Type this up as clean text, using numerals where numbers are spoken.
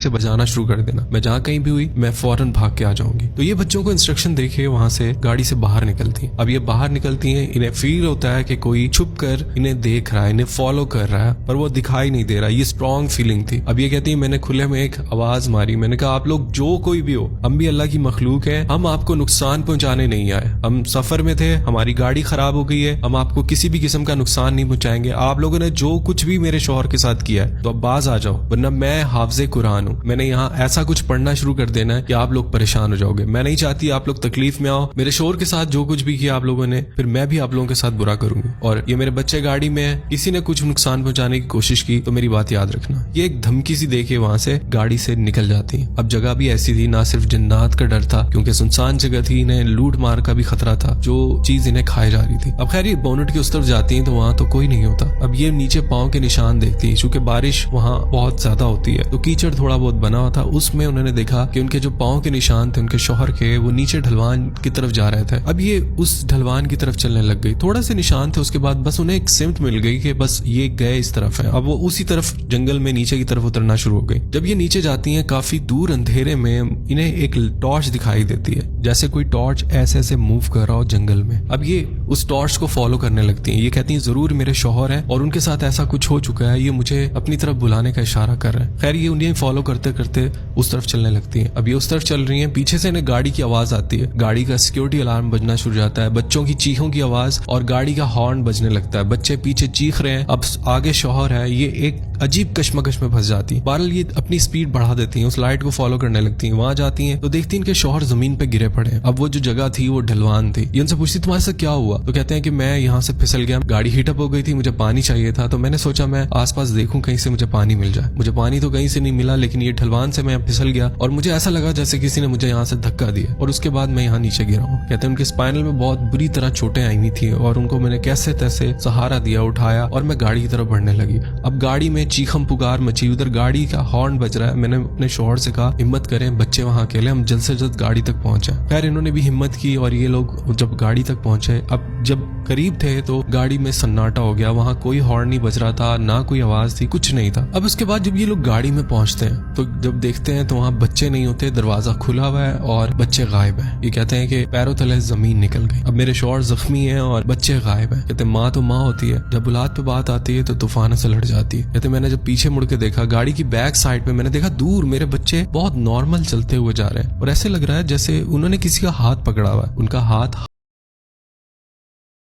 से बजाना शुरू कर देना। मैं जहाँ कहीं भी हुई मैं फौरन भाग के आ जाऊंगी। तो ये बच्चों को इंस्ट्रक्शन देके वहां से गाड़ी से बाहर निकलती हैं। अब ये बाहर निकलती हैं, इन्हें फील होता है कि कोई छुप कर इन्हें देख रहा है, इन्हें फॉलो कर रहा है, पर वो दिखाई नहीं दे रहा। ये स्ट्रॉन्ग फीलिंग थी। अब ये कहती है मैंने खुले में एक आवाज मारी, मैंने कहा आप लोग जो कोई भी हो, हम भी अल्लाह की मखलूक है, हम आपको नुकसान पहुंचाने नहीं आए। हम सफर में थे, हमारी गाड़ी खराब हो गई है, हम आपको किसी भी किस्म का नुकसान नहीं पहुंचाएंगे। आप लोगों ने जो कुछ भी मेरे शौहर के साथ किया है तो अब बाज आ जाओ, वरना मैं हाफिज़े कुरान हूँ। मैंने यहाँ ऐसा कुछ पढ़ना शुरू कर देना है कि आप लोग परेशान हो जाओगे। मैं नहीं चाहती आप लोग तकलीफ में आओ। मेरे शोर के साथ जो कुछ भी किया आप लोगों ने, फिर मैं भी आप लोगों के साथ बुरा करूंगी। और ये मेरे बच्चे गाड़ी में है, किसी ने कुछ नुकसान पहुंचाने की कोशिश की तो मेरी बात याद रखना। ये एक धमकी सी देके वहां से गाड़ी से निकल जाती है। अब जगह भी ऐसी थी, ना सिर्फ जिन्नात का डर था क्योंकि सुनसान जगह थी, इन्हें लूट मार का भी खतरा था, जो चीज इन्हें खाए जा रही थी। अब खैर ये बोनेट की उस तरफ जाती है तो वहां तो कोई नहीं होता। अब ये नीचे पाँव के निशान देखती है, चूंकि बारिश वहां बहुत ज्यादा होती है तो कीचड़ थोड़ा बहुत बना हुआ था। उसमें उन्होंने देखा कि उनके जो पाँव के निशान थे उनके शौहर के, वो नीचे ढलवान की तरफ जा रहे थे। अब ये उस ढलवान की तरफ चलने लग गई। थोड़ा से निशान थे, उसके बाद बस उन्हें एक सिमत मिल गई कि बस ये गए इस तरफ है। अब वो उसी तरफ जंगल में नीचे की तरफ उतरना शुरू हो गई। जब ये नीचे जाती हैं काफी दूर अंधेरे में इन्हें एक टॉर्च दिखाई देती है, जैसे कोई टॉर्च ऐसे ऐसे मूव कर रहा हो जंगल में। अब ये उस टॉर्च को फॉलो करने लगती हैं। ये कहती हैं जरूर मेरे शौहर है और उनके साथ ऐसा कुछ हो चुका है, ये मुझे अपनी तरफ बुलाने का इशारा कर रहे हैं। खैर ये उन्हें फॉलो करते करते उस तरफ चलने लगती हैं। अब ये उस तरफ चल रही हैं, पीछे से इन्हें गाड़ी की आवाज आती है। गाड़ी का सिक्योरिटी अलार्म बजना शुरू हो जाता है, बच्चों की चीखों की आवाज और गाड़ी का हॉर्न बजने लगता है। बच्चे पीछे चीख रहे हैं, अब आगे शौहर है। ये एक अजीब कश्मकश में फंस जाती है। बहरहाल ये अपनी स्पीड बढ़ा देती हैं, उस लाइट को फॉलो करने लगती हैं। वहां जाती हैं तो देखती हैं कि शौहर जमीन पे गिरे पड़े हैं। अब वो जो जगह थी वो ढलवान थी। ये उनसे पूछती तुम्हारे साथ क्या हुआ? तो कहते हैं कि मैं यहाँ से फिसल गया, गाड़ी हीटअप हो गई थी, मुझे पानी चाहिए था, तो मैंने सोचा मैं आसपास देखूं कहीं से मुझे पानी मिल जाए। मुझे पानी तो कहीं से नहीं मिला, लेकिन ये ढलवान से मैं फिसल गया और मुझे ऐसा लगा जैसे किसी ने मुझे यहाँ से धक्का दिया और उसके बाद मैं यहाँ नीचे गिरा हूँ। कहते हैं उनके स्पाइनल में बहुत बुरी तरह चोटें आई हुई थी और उनको मैंने कैसे तैसे सहारा दिया, उठाया और मैं गाड़ी की तरफ बढ़ने लगी। अब गाड़ी में चीखम पुकार मची, उधर गाड़ी का हॉर्न बज रहा है। मैंने अपने शौहर से कहा हिम्मत करें, बच्चे वहां अकेले, हम जल्द से जल्द गाड़ी तक पहुंचे। खैर इन्होंने भी हिम्मत की और ये लोग जब गाड़ी तक पहुंचे, अब जब करीब थे तो गाड़ी में सन्नाटा हो गया। वहां कोई हॉर्न नहीं बज रहा था, ना कोई आवाज थी, कुछ नहीं था। अब उसके बाद जब ये लोग गाड़ी में पहुंचते हैं तो जब देखते हैं तो वहां बच्चे नहीं होते, दरवाजा खुला हुआ है और बच्चे गायब हैं। ये कहते हैं कि पैरों तले जमीन निकल गई। अब मेरे शौहर जख्मी हैं और बच्चे गायब हैं। कहते माँ तो माँ होती है, जब औलाद पे बात आती है तो तूफान से लड़ जाती है। कहते मैंने जब पीछे मुड़ के देखा, गाड़ी की बैक साइड पे मैंने देखा दूर मेरे बच्चे बहुत नॉर्मल चलते हुए जा रहे हैं और ऐसे लग रहा है जैसे उन्होंने किसी का हाथ पकड़ा हुआ है। उनका हाथ